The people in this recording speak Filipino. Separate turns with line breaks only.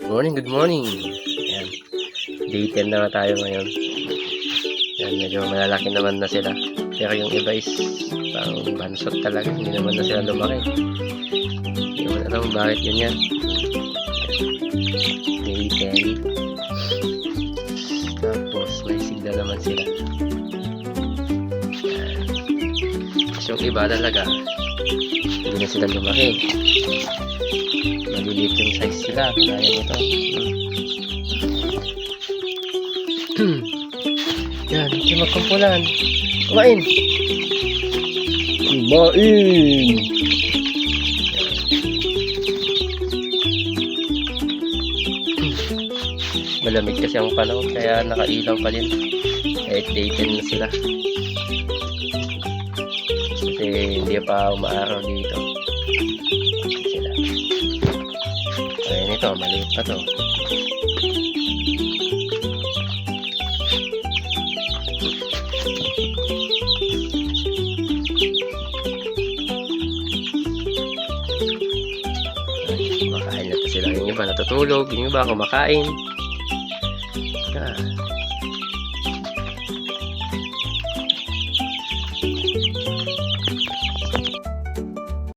Good morning. Ayan. Day 10 na tayo ngayon. Ayan, medyo malalaki naman na sila. Pero yung iba is parang bansot talaga. Hindi naman na sila lumaki. Hindi naman alam bakit ganyan. Day 10. Tapos may sigla naman sila. Ayan. Tapos yung iba talaga, hindi na sila lumaki. Maliliit yung size sila. Kaya nito. Yan, hindi magkumpulan. Kumain! Kumain! Malamig kasi ang panahon kaya nakailaw pa din. Kahit day 10 na sila. Kasi hindi pa umaaraw dito. Sila. Ayan ito, maliit pa to. Kumakain na sila. Yung iba natutulog, yung iba kumakain.